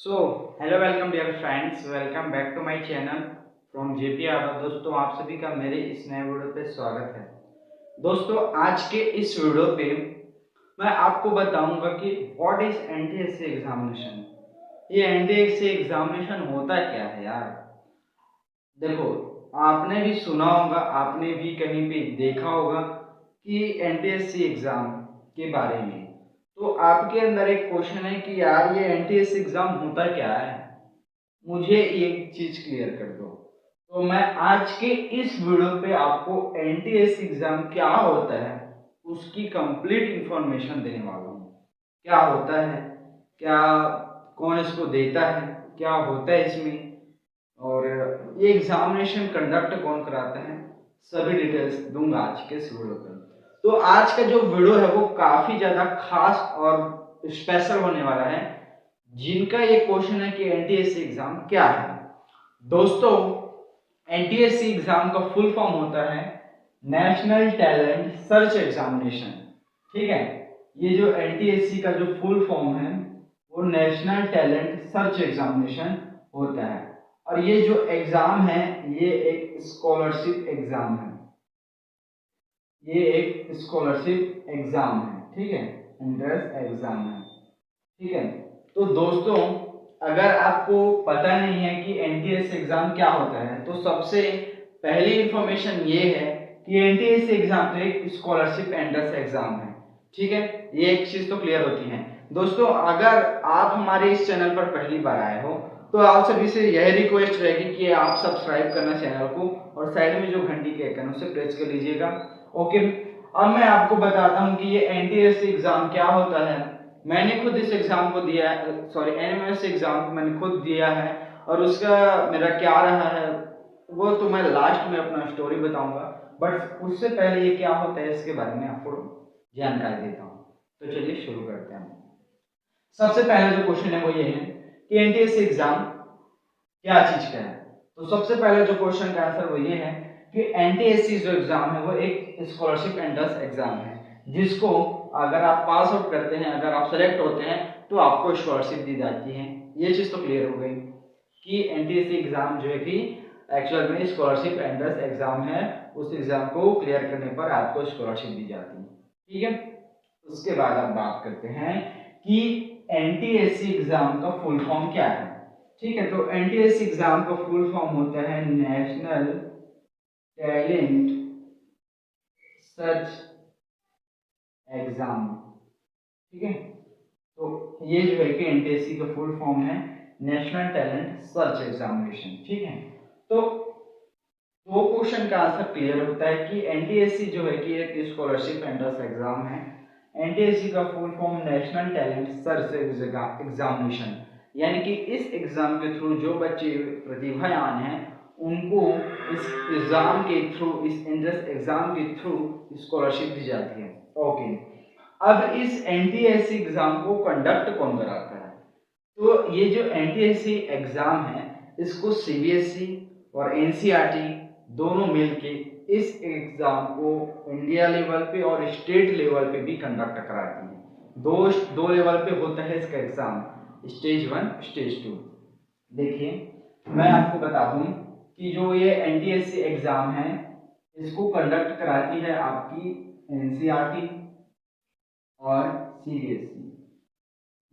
So hello welcome dear friends, welcome back to my channel from JP Yadav. दोस्तों, आप सभी का मेरे इस नए वीडियो पे स्वागत है। दोस्तों, आज के इस वीडियो पे मैं आपको बताऊंगा कि व्हाट इज एनटीएससी एग्जामिनेशन। ये एनटीएससी एग्जामिनेशन होता क्या है यार। देखो, आपने भी सुना होगा, आपने भी कहीं पे देखा होगा कि एनटीएससी एग्जाम के बारे में। तो आपके अंदर एक क्वेश्चन है कि यार ये एनटीएससी एग्जाम होता क्या है, मुझे एक चीज क्लियर कर दो। तो मैं आज के इस वीडियो पे आपको एनटीएससी एग्जाम क्या होता है उसकी कंप्लीट इंफॉर्मेशन देने वाला हूँ। क्या होता है, क्या, कौन इसको देता है, क्या होता है इसमें, और ये एग्जामिनेशन कंडक्ट कौन कराता है, सभी डिटेल्स दूंगा आज के इस वीडियो पर। तो आज का जो वीडियो है वो काफी ज्यादा खास और स्पेशल होने वाला है। जिनका ये क्वेश्चन है कि एनटीएससी एग्जाम क्या है। दोस्तों, एनटीएससी एग्जाम का फुल फॉर्म होता है नेशनल टैलेंट सर्च एग्जामिनेशन। ठीक है, ये जो एनटीएससी का जो फुल फॉर्म है वो नेशनल टैलेंट सर्च एग्जामिनेशन होता है। और ये जो एग्जाम है ये एक स्कॉलरशिप एग्जाम है, ये एक स्कॉलरशिप एग्जाम है। ठीक है, एंट्रेंस एग्जाम है। ठीक है, तो दोस्तों, अगर आपको पता नहीं है कि एनटीएससी एग्जाम क्या होता है तो सबसे पहली इंफॉर्मेशन ये है कि एनटीएससी एग्जाम तो एक स्कॉलरशिप एंट्रेंस एग्जाम है। ठीक है, ये एक चीज तो क्लियर होती है। दोस्तों, अगर आप हमारे इस चैनल पर पहली बार आए हो तो आप सभी से यह रिक्वेस्ट रहेगी कि आप सब्सक्राइब करना चैनल को और साइड में जो घंटी के आइकन उसे प्रेस कर लीजिएगा। ओके, अब मैं आपको बताता हूँ कि ये एनटीएससी एग्जाम क्या होता है। मैंने खुद इस एग्जाम को दिया है, सॉरी एनएमएस एग्जाम को मैंने खुद दिया है, और उसका मेरा क्या रहा है वो तो मैं लास्ट में अपना स्टोरी बताऊंगा। बट उससे पहले ये क्या होता है इसके बारे में आपको जानकारी देता हूँ। तो चलिए शुरू करते हैं। सबसे पहला जो क्वेश्चन है वो ये है कि एनटीएससी एग्जाम क्या चीज का है। तो सबसे पहले जो क्वेश्चन का आंसर वो ये है कि एनटीएससी जो एग्जाम है वो एक स्कॉलरशिप एंट्रेंस एग्जाम है, जिसको अगर आप पास आउट करते हैं, अगर आप सेलेक्ट होते हैं तो आपको स्कॉलरशिप दी जाती है। ये चीज तो क्लियर हो गई कि एनटीएससी एग्जाम जो है कि एक्चुअल में स्कॉलरशिप एंट्रेंस एग्जाम है। उस एग्जाम को क्लियर करने पर आपको स्कॉलरशिप दी जाती है। ठीक है, उसके बाद हम बात करते हैं कि एनटीएससी एग्जाम का फुल फॉर्म क्या है। ठीक है, तो एनटीएससी एग्जाम का फुल फॉर्म होता है नेशनल टैलेंट सर्च एग्जाम। ठीक है, तो ये जो है कि एनटीएससी का फुल फॉर्म है नेशनल टैलेंट सर्च एग्जामिनेशन। ठीक है, तो दो क्वेश्चन का आंसर क्लियर होता है कि एनटीएससी जो है कि एक स्कॉलरशिप एंट्रेंस एग्जाम है। एनटीएससी का full form national talent search examination, यानी कि इस एग्जाम के थ्रू जो बच्चे प्रतिभावान हैं उनको इस एग्जाम के थ्रू, इस एंट्रेंस एग्जाम के थ्रू स्कॉलरशिप दी जाती है। ओके, अब इस एनटीएससी एग्जाम को कंडक्ट कौन कराता है। तो ये जो एनटीएससी एग्जाम है इसको सीबीएसई और एनसीईआरटी दोनों मिलके इस एग्जाम को इंडिया लेवल पे और स्टेट लेवल पे भी कंडक्ट कराती है। दो लेवल पे होता है इसका एग्जाम, स्टेज 1 स्टेज 2। देखिए, मैं आपको बता दूं कि जो ये एनटीएससी एग्जाम है इसको कंडक्ट कराती है आपकी एनसीईआरटी और सीबीएसई,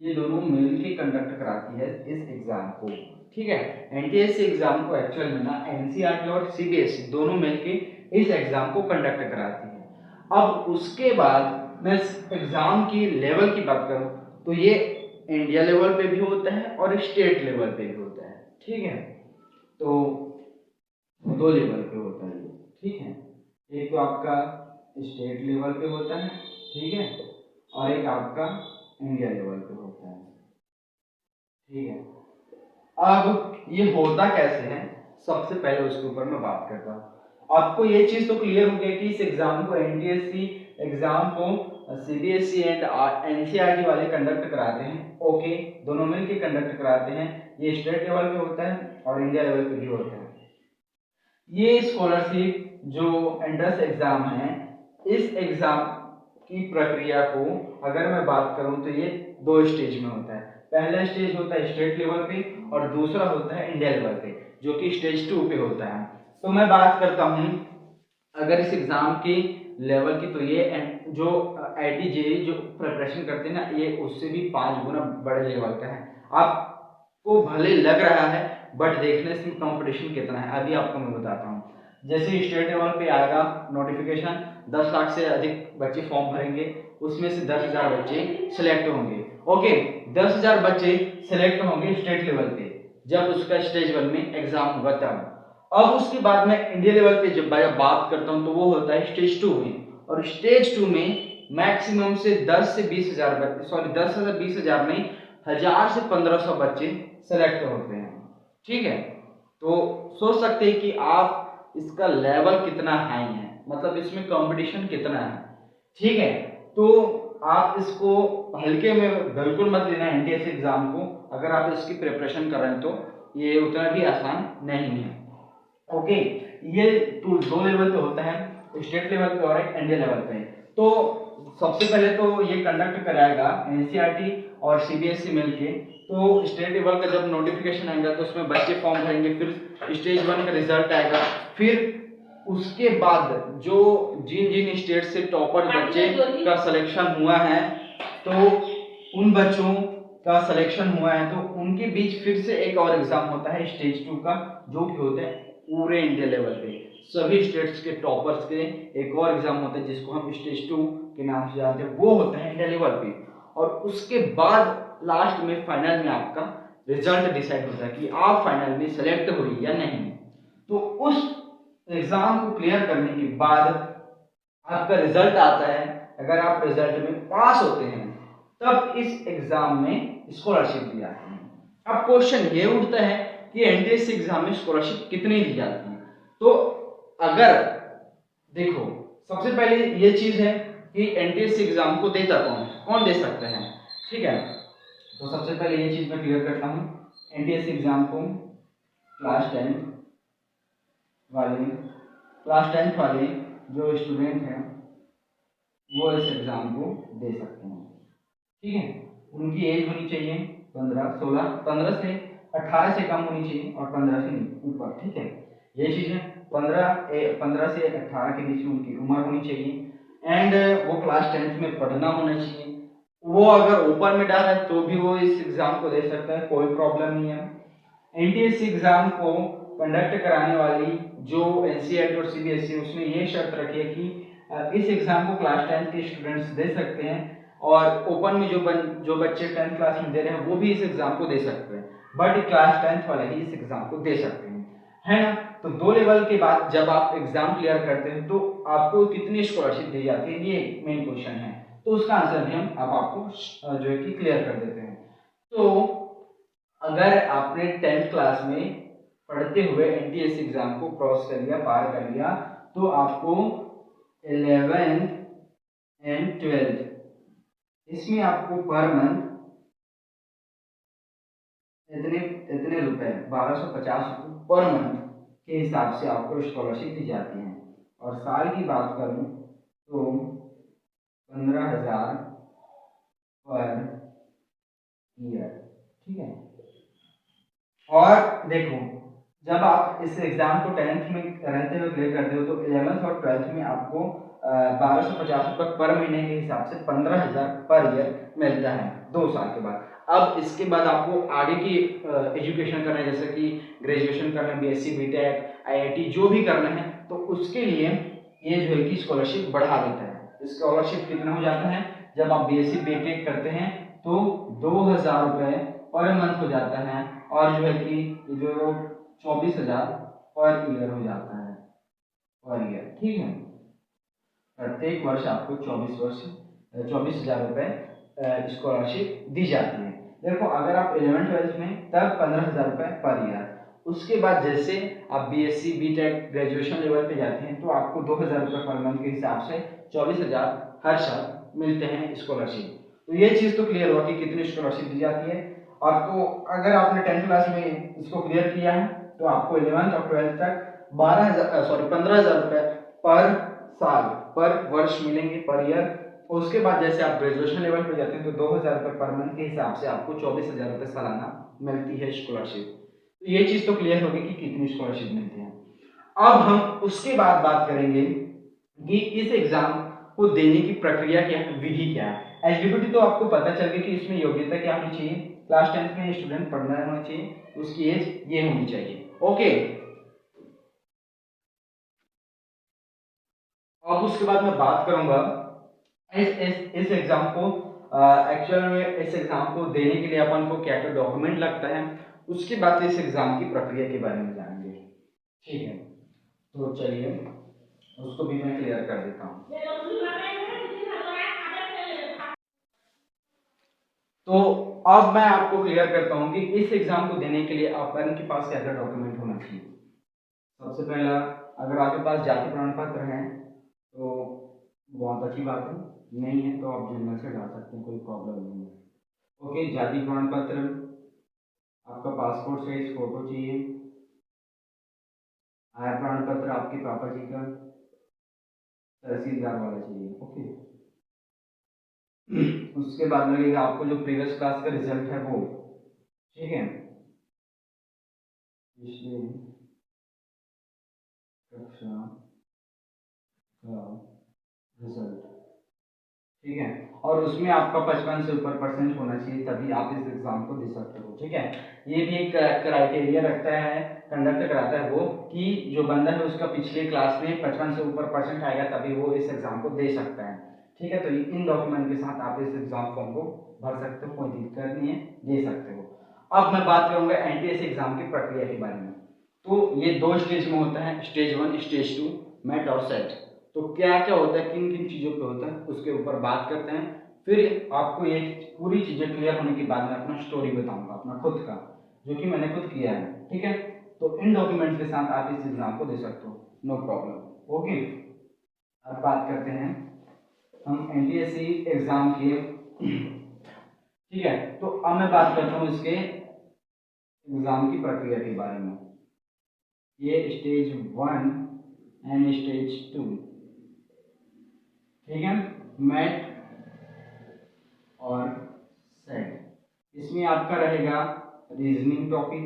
ये दोनों मिलकर कंडक्ट कराती है इस एग्जाम को। ठीक है, एनटीएससी एग्जाम को एक्चुअल में ना एनसीईआरटी और सीबीएसई दोनों मिलकर इस एग्जाम को कंडक्ट कराती है। अब उसके बाद मैं एग्जाम की लेवल की बात करूं तो ये इंडिया लेवल पे भी होता है और स्टेट लेवल पे भी होता है। ठीक है, तो दो लेवल पे होता है ये। ठीक है, एक तो आपका स्टेट लेवल पे होता है, ठीक है, और एक आपका इंडिया लेवल पे होता है। ठीक है, अब ये होता कैसे है, सबसे पहले उसके ऊपर मैं बात करता हूँ। आपको ये चीज तो क्लियर हो गया कि इस एग्जाम को एनटीएससी एग्जाम को सीबीएसई एंड एनसीईआरटी वाले कंडक्ट कराते हैं। ओके, दोनों मिलकर कंडक्ट कराते हैं। ये स्टेट लेवल पे होता है और इंडिया लेवल पे भी होता है। ये स्कॉलरशिप जो एंट्रेंस एग्जाम है, इस एग्जाम की प्रक्रिया को अगर मैं बात करूं तो ये दो स्टेज में होता है। पहला स्टेज होता है स्टेट लेवल पे और दूसरा होता है इंडिया लेवल पे, जो कि स्टेज 2 पे होता है। तो मैं बात करता हूँ अगर इस एग्जाम की लेवल की, तो ये जो IIT-JEE जो प्रिपरेशन करते हैं ना, ये उससे भी 5 गुना बड़े लेवल का है। आपको भले लग रहा है बट देखने से कंपटीशन कितना है अभी आपको मैं बताता हूँ। जैसे स्टेट लेवल पे आएगा नोटिफिकेशन, 10 लाख से अधिक बच्चे फॉर्म भरेंगे, उसमें से 10,000 बच्चे सिलेक्ट होंगे। ओके, 10,000 बच्चे सिलेक्ट होंगे स्टेट लेवल पे, जब उसका स्टेज 1 में एग्जाम होगा तब। अब उसके बाद मैं इंडिया लेवल पे जब बात करता हूँ तो वो होता है स्टेज 2 में, और स्टेज 2 में मैक्सिमम से 10 से 20,000 बच्चे, सॉरी 10 से 20,000 नहीं, 1,000 से 1,500 बच्चे सेलेक्ट होते हैं। ठीक है, तो सोच सकते हैं कि आप इसका लेवल कितना हाई है, मतलब इसमें कंपटीशन कितना है। ठीक है, तो आप इसको हल्के में बिल्कुल मत लेना NTSC एग्जाम को। अगर आप इसकी प्रिपरेशन कर रहे हैं तो ये उतना भी आसान नहीं है। ओके, ये तो 2 लेवल पे होता है, स्टेट लेवल पे और एक इंडिया लेवल पे। तो सबसे पहले तो ये कंडक्ट कराएगा NCERT और CBSE मिलके। तो स्टेट लेवल का जब नोटिफिकेशन आएगा तो उसमें बच्चे फॉर्म भरेंगे, फिर स्टेज 1 का रिजल्ट आएगा, फिर उसके बाद जो जिन जिन स्टेट से टॉपर बच्चे का सिलेक्शन हुआ है, तो उन बच्चों का सिलेक्शन हुआ है तो उनके बीच फिर से एक और एग्जाम होता है स्टेज 2 का, जो कि होता है पूरे इंडिया लेवल पे सभी स्टेट्स के टॉपर्स के एक और एग्जाम होता है जिसको हम स्टेज 2 के नाम से जानते हैं, वो होता है इंडिया लेवल पे। और उसके बाद लास्ट में फाइनल में आपका रिजल्ट डिसाइड होता है कि आप फाइनल में सेलेक्ट हुई या नहीं। तो उस एग्जाम को क्लियर करने के बाद आपका रिजल्ट आता है, अगर आप रिजल्ट में पास होते हैं तब इस एग्जाम में स्कॉलरशिप दी जाती है। अब क्वेश्चन ये उठता है कि NTSC एग्जाम में स्कॉलरशिप कितनी दी जाती है। तो अगर देखो, सबसे पहले ये चीज है कि NTSC एग्जाम को देता कौन दे सकते हैं। ठीक है, तो सबसे पहले ये चीज मैं क्लियर करता हूँ। NTSC एग्जाम को क्लास 10th वाले जो स्टूडेंट हैं वो इस एग्जाम को दे सकते हैं। ठीक है, उनकी एज होनी चाहिए 15 से 18 से कम होनी चाहिए और 15 से ऊपर। ठीक है, ये चीज है, 15 से 18 के बीच में उनकी उम्र होनी चाहिए एंड वो क्लास 10th में पढ़ना होना चाहिए। वो अगर ऊपर में डाल है तो भी वो इस एग्जाम को दे सकता है, कोई प्रॉब्लम नहीं है। NTSC एग्जाम को कंडक्ट कराने वाली जो NCERT और CBSE, उसने ये शर्त रखी है कि इस एग्जाम को क्लास 10th के स्टूडेंट्स दे सकते हैं, और ओपन में जो बच्चे 10th क्लास में दे रहे हैं वो भी इस एग्जाम को दे सकते हैं, बट क्लास 10th वाले ही इस एग्जाम को दे सकते हैं, है ना। तो 2 लेवल के बाद जब आप एग्जाम क्लियर करते हैं तो आपको कितनी स्कॉलरशिप दी जाती है, ये मेन क्वेश्चन है। तो उसका आंसर भी हम अब आपको जो है कि क्लियर कर देते हैं। तो अगर आपने 10th क्लास में पढ़ते हुए NTSC एग्जाम को क्रॉस कर लिया, पार कर लिया, तो आपको 11th एंड 12th इसमें आपको पर मंथ इतने रुपए 1250 रुपये पर मंथ के हिसाब से आपको स्कॉलरशिप दी जाती है। और साल की बात करूं तो 15,000 पर ईयर। ठीक है, और देखो, जब आप इस एग्जाम को 10th में रहते हुए क्लियर करते हो तो 11th और 12th में आपको 1250 रुपये पर महीने के हिसाब से 15,000 पर ईयर मिलता है 2 साल के बाद। अब इसके बाद आपको आगे की एजुकेशन करना है, जैसे कि ग्रेजुएशन करना है, BSc BTech IIT जो भी करना है, तो उसके लिए ये जो है कि स्कॉलरशिप बढ़ा देता है। स्कॉलरशिप कितना हो जाता है, जब आप BSc BTech करते हैं तो 2,000 रुपये पर मंथ हो जाता है, और जो है कि जो 24,000 पर ईयर हो जाता है, पर ईयर। ठीक है, प्रत्येक वर्ष आपको 24,000 रुपये स्कॉलरशिप दी जाती है। देखो, अगर आप 11th-12th में तब 15,000 रुपये पर ईयर। उसके बाद जैसे आप BSc BTech ग्रेजुएशन लेवल पे जाते हैं तो आपको 2,000 रुपये पर मंथ के हिसाब से 24,000 हर साल मिलते हैं स्कॉलरशिप। तो ये चीज़ तो क्लियर हुआ कि कितनी स्कॉलरशिप दी जाती है। आपको अगर आपने 10th क्लास में इसको क्लियर किया है तो आपको 11th और 12th तक 15,000 रुपये पर साल पर वर्ष मिलेंगे, पर ईयर। उसके बाद जैसे आप ग्रेजुएशन लेवल पे जाते हैं तो 2,000 रुपये पर मंथ के हिसाब से आपको 24,000 रुपये सालाना मिलती है स्कॉलरशिप। तो ये चीज़ तो क्लियर होगी कि कितनी स्कॉलरशिप मिलती है। अब हम उसके बाद बात करेंगे कि इस एग्जाम को देने की प्रक्रिया क्या है, विधि क्या है। एलिजिबिलिटी तो आपको पता चल गई कि इसमें योग्यता क्या होनी चाहिए, क्लास 10th में स्टूडेंट पढ़ना होना चाहिए, उसकी एज ये होनी चाहिए। ओके, अब उसके बाद मैं बात करूंगा इस एग्जाम को एक्चुअल में इस एग्जाम को देने के लिए अपन को क्या क्या डॉक्यूमेंट लगता है, उसके बाद इस एग्जाम की प्रक्रिया के बारे में जानेंगे। ठीक है, तो चलिए उसको भी मैं क्लियर कर देता हूँ। तो अब मैं आपको क्लियर करता हूँ कि इस एग्जाम को देने के लिए अपन के पास क्या क्या डॉक्यूमेंट होना चाहिए। सबसे पहला, अगर आपके पास जाति प्रमाण पत्र है तो बहुत अच्छी बात है, नहीं है तो आप जनरल से डाल सकते हैं, कोई प्रॉब्लम नहीं है। ओके, जाति प्रमाण पत्र, आपका पासपोर्ट साइज फोटो चाहिए, आय प्रमाण पत्र आपके पापा जी का, तहसीलदार वाला चाहिए। ओके, उसके बाद लगेगा आपको जो प्रीवियस क्लास का रिजल्ट है वो, ठीक है, पिछले कक्षा का रिजल्ट, ठीक है, और उसमें आपका 55 से ऊपर परसेंट होना चाहिए, तभी आप इस एग्जाम को दे सकते हो। ठीक है, ये भी एक क्राइटेरिया रखता है, कंडक्ट कराता है वो, कि जो बंदा है उसका पिछले क्लास में 55 से ऊपर परसेंट आएगा तभी वो इस एग्जाम को दे सकता है। ठीक है, तो इन डॉक्यूमेंट के साथ आप इस एग्जाम फॉर्म को भर सकते हो, कोई दिक्कत नहीं है, दे सकते हो। अब मैं बात करूंगा एनटीएस एग्जाम की प्रक्रिया के बारे में। तो ये 2 स्टेज में होता है, स्टेज 1, स्टेज 2, मेट और सेट। तो क्या क्या होता है, किन किन चीज़ों पे होता है, उसके ऊपर बात करते हैं। फिर आपको ये पूरी चीज़ें क्लियर होने के बाद मैं अपना स्टोरी बताऊंगा, अपना खुद का, जो कि मैंने खुद किया है। ठीक है, तो इन डॉक्यूमेंट्स के साथ आप इस एग्जाम को दे सकते हो, नो प्रॉब्लम। ओके, अब बात करते हैं हम एनटीएससी एग्जाम के। ठीक है, तो अब मैं बात करता हूँ इसके एग्जाम की प्रक्रिया के बारे में। ये स्टेज 1 एंड स्टेज 2, ठीक है, मैट और सेट। इसमें आपका रहेगा रीजनिंग टॉपिक,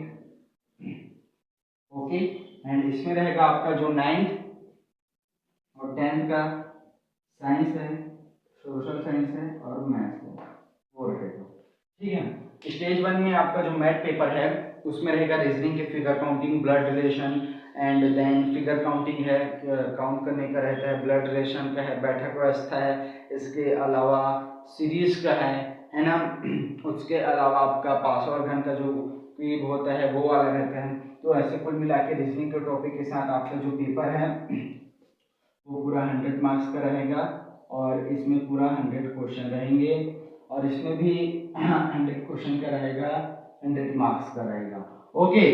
ओके, एंड इसमें रहेगा आपका जो 9th और 10th का साइंस है, सोशल साइंस है और मैथ्स है, वो रहेगा। ठीक है, स्टेज 1 में आपका जो मैथ पेपर है उसमें रहेगा रीजनिंग के figure counting, blood relation, and then figure counting है, काउंट करने का रहता है, ब्लड रिलेशन का है, बैठक व्यवस्था है, इसके अलावा सीरीज का है ना। उसके अलावा आपका पासवर्ड घन का जो क्यूब होता है वो वाला रहता है। तो ऐसे कुल मिला के रीजनिंग के टॉपिक के साथ आपका जो पेपर है वो पूरा 100 मार्क्स का रहेगा, और इसमें पूरा 100 क्वेश्चन रहेंगे, और इसमें भी 100 क्वेश्चन का रहेगा, 100 मार्क्स का रहेगा। ओके,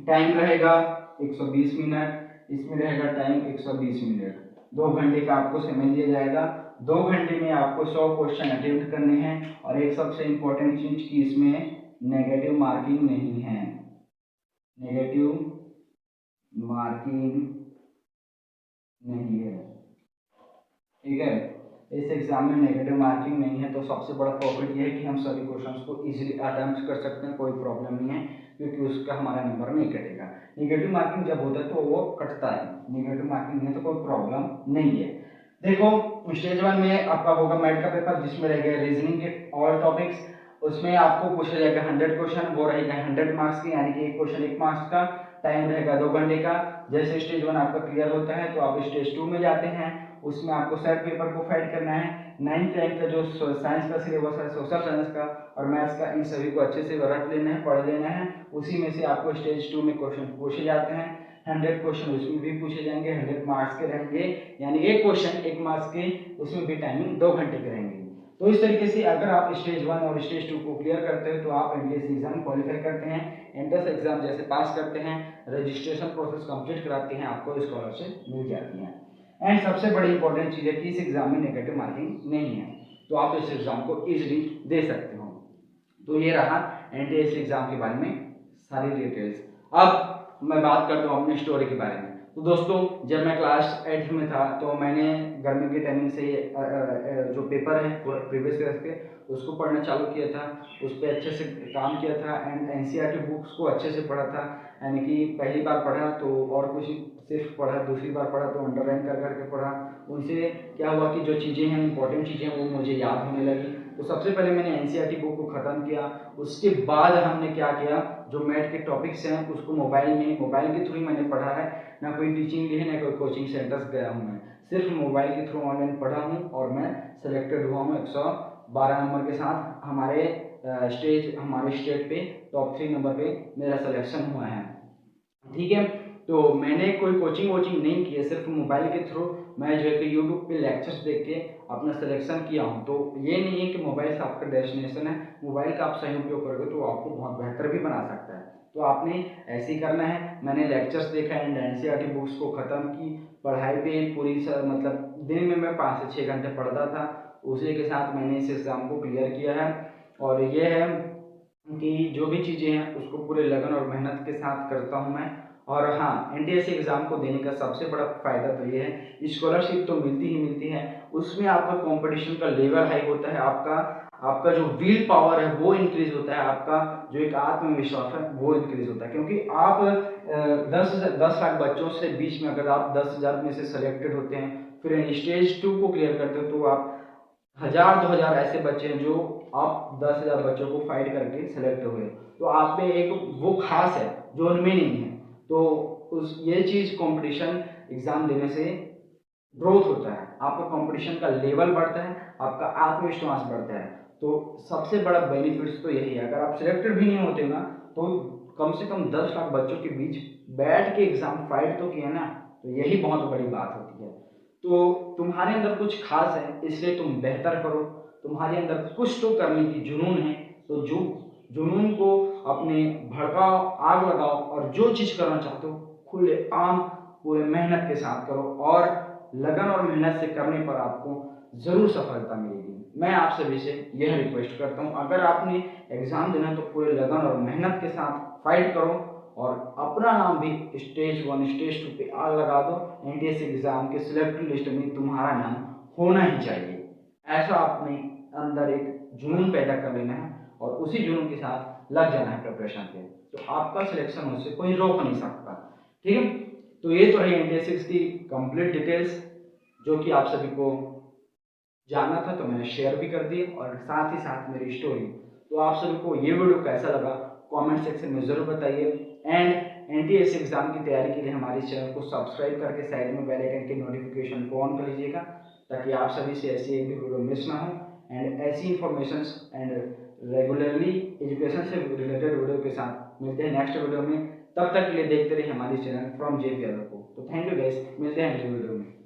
टाइम रहेगा 120 मिनट, इसमें रहेगा टाइम 120 मिनट, 2 घंटे का आपको समय दिया जाएगा। 2 घंटे में आपको 100 क्वेश्चन अटेम्प्ट करने हैं, और एक सबसे इंपॉर्टेंट चीज कि इसमें नेगेटिव मार्किंग नहीं है, नेगेटिव मार्किंग नहीं है। ठीक है, इस एग्जाम में नेगेटिव मार्किंग नहीं है, तो सबसे बड़ा प्रॉफिट ये है कि हम सभी क्वेश्चंस को इजीली अटेम्प्ट कर सकते हैं, कोई प्रॉब्लम नहीं है, क्योंकि उसका हमारा नंबर नहीं कटेगा। नेगेटिव मार्किंग जब होता है तो वो कटता है, नेगेटिव मार्किंग नहीं है तो कोई प्रॉब्लम नहीं है। देखो, स्टेज 1 में आपका होगा मैथ का पेपर, जिसमें रहेगा रीजनिंग के ऑल टॉपिक्स, उसमें आपको पूछा जाएगा 100 क्वेश्चन, वो रहेगा 100 मार्क्स के, यानी कि एक क्वेश्चन 1 मार्क्स का, टाइम रहेगा 2 घंटे का। जैसे स्टेज 1 आपका क्लियर होता है तो आप स्टेज 2 में जाते हैं, उसमें आपको सेट पेपर को फाइट करना है। 9th 10th का जो साइंस का सिलेबस है, सोशल साइंस का और मैथ्स का, इन सभी को अच्छे से रट लेना है, पढ़ लेना है। उसी में से आपको स्टेज 2 में क्वेश्चन पूछे जाते हैं, 100 क्वेश्चन उसमें भी पूछे जाएंगे, 100 मार्क्स के रहेंगे, यानी एक क्वेश्चन 1 मार्क्स के, उसमें भी टाइमिंग 2 घंटे के रहेंगे। तो इस तरीके से अगर आप स्टेज 1 और स्टेज 2 को क्लियर करते हो तो आप एनटीएस एग्जाम क्वालिफाई करते हैं, एंट्रेंस एग्जाम जैसे पास करते हैं, रजिस्ट्रेशन प्रोसेस कंप्लीट कराते हैं, आपको स्कॉलरशिप मिल जाती है। एंड सबसे बड़ी इंपॉर्टेंट चीज़ है कि इस एग्जाम में नेगेटिव मार्किंग नहीं है, तो आप इस एग्जाम को इजीली दे सकते हो। तो ये रहा एनटीएस एग्जाम के बारे में सारी डिटेल्स। अब मैं बात करता हूँ अपने स्टोरी के बारे में। तो दोस्तों जब मैं क्लास 8 में था तो मैंने गर्मी के टाइमिंग से जो पेपर है प्रीवियस ईयर के उसको पढ़ना चालू किया था, उस पर अच्छे से काम किया था एंड एनसीईआरटी बुक्स को अच्छे से पढ़ा था। यानी कि पहली बार पढ़ा तो और कुछ सिर्फ पढ़ा, दूसरी बार पढ़ा तो अंडरलाइन कर करके पढ़ा। उनसे क्या हुआ कि जो चीज़ें हैं इंपॉर्टेंट चीज़ें वो मुझे याद होने लगी। तो सबसे पहले मैंने एनसीईआरटी बुक को ख़त्म किया, उसके बाद हमने क्या किया, जो मैथ के टॉपिक्स हैं उसको मोबाइल के थ्रू मैंने पढ़ा है। ना कोई टीचिंग ली है ना कोई कोचिंग सेंटर्स गया हूँ, मैं सिर्फ मोबाइल के थ्रू ऑनलाइन पढ़ा हूँ और मैं सेलेक्टेड हुआ हूँ 112 नंबर के साथ। हमारे स्टेट पे टॉप 3 नंबर पे मेरा सिलेक्शन हुआ है। ठीक है, तो मैंने कोई कोचिंग वोचिंग नहीं की है, सिर्फ मोबाइल के थ्रू मैं जो है कि यूट्यूब पे लेक्चर्स देख के अपना सिलेक्शन किया हूँ। तो ये नहीं है कि मोबाइल से आपका डेस्टिनेशन है, मोबाइल का आप सही उपयोग करोगे तो आपको बहुत बेहतर भी बना सकता है। तो आपने ऐसे ही करना है। मैंने लेक्चर्स देखा एंड एनसीईआरटी बुक्स को ख़त्म की, पढ़ाई पे पूरी मतलब दिन में मैं 5 से 6 घंटे पढ़ता था, उसी के साथ मैंने इस एग्ज़ाम को क्लियर किया है। और ये है कि जो भी चीज़ें हैं उसको पूरे लगन और मेहनत के साथ करता हूँ मैं। और हाँ, एनटीएससी एग्ज़ाम को देने का सबसे बड़ा फ़ायदा तो ये है, स्कॉलरशिप तो मिलती ही मिलती है, उसमें आपका कंपटीशन का लेवल हाई होता है, आपका जो विल पावर है वो इंक्रीज़ होता है, आपका जो एक आत्मविश्वास है वो इंक्रीज़ होता है। क्योंकि आप 10 लाख बच्चों से बीच में अगर आप 10,000 में से सेलेक्टेड होते हैं, फिर स्टेज 2 को क्लियर करते हो, तो आप 1000-2000 ऐसे बच्चे हैं जो आप 10,000 बच्चों को फाइट करके सेलेक्ट हुए, तो आप में एक वो खास है जो उनमें नहीं है। तो उस ये चीज़ कंपटीशन एग्ज़ाम देने से ग्रोथ होता है, आपका कंपटीशन का लेवल बढ़ता है, आपका आत्मविश्वास बढ़ता है। तो सबसे बड़ा बेनिफिट्स तो यही है। अगर आप सिलेक्टेड भी नहीं होते ना तो कम से कम 10 लाख बच्चों के बीच बैठ के एग्ज़ाम फाइट तो किया ना, तो यही बहुत बड़ी बात होती है। तो तुम्हारे अंदर कुछ खास है इसलिए तुम बेहतर करो, तुम्हारे अंदर कुछ तो करने की जुनून है, तो जो जुनून को अपने भड़काओ, आग लगाओ और जो चीज़ करना चाहते हो खुले आम पूरे मेहनत के साथ करो, और लगन और मेहनत से करने पर आपको ज़रूर सफलता मिलेगी। मैं आप सभी से यह रिक्वेस्ट करता हूँ, अगर आपने एग्ज़ाम देना है तो पूरे लगन और मेहनत के साथ फाइट करो और अपना नाम भी स्टेज 1 स्टेज 2 पे आग लगा दो। एनटीएससी एग्ज़ाम के सिलेक्टेड लिस्ट में तुम्हारा नाम होना ही चाहिए। ऐसा अपने अंदर एक जुनून पैदा कर लेना है और उसी जुनून के साथ लग जाना है प्रिपरेशन पे, तो आपका सिलेक्शन होने से कोई रोक नहीं सकता। ठीक है, तो ये तो रही एनटीएससी की कंप्लीट डिटेल्स जो कि आप सभी को जानना था, तो मैंने शेयर भी कर दी और साथ ही साथ मेरी स्टोरी। तो आप सभी को ये वीडियो कैसा लगा कमेंट सेक्शन में ज़रूर बताइए एंड एनटीएससी एग्ज़ाम की तैयारी के लिए हमारे चैनल को सब्सक्राइब करके साइड में बेल आइकन के नोटिफिकेशन को ऑन कर लीजिएगा, ताकि आप सभी से ऐसी एक भी वीडियो मिस ना हो एंड ऐसी इन्फॉर्मेशंस एंड रेगुलरली एजुकेशन से रिलेटेड वीडियो के साथ मिलते हैं नेक्स्ट वीडियो में। तब तक के लिए देखते रहिए हमारे चैनल फ्रॉम जेपी यादव को। तो थैंक यू गाइस, मिलते हैं अगले वीडियो में।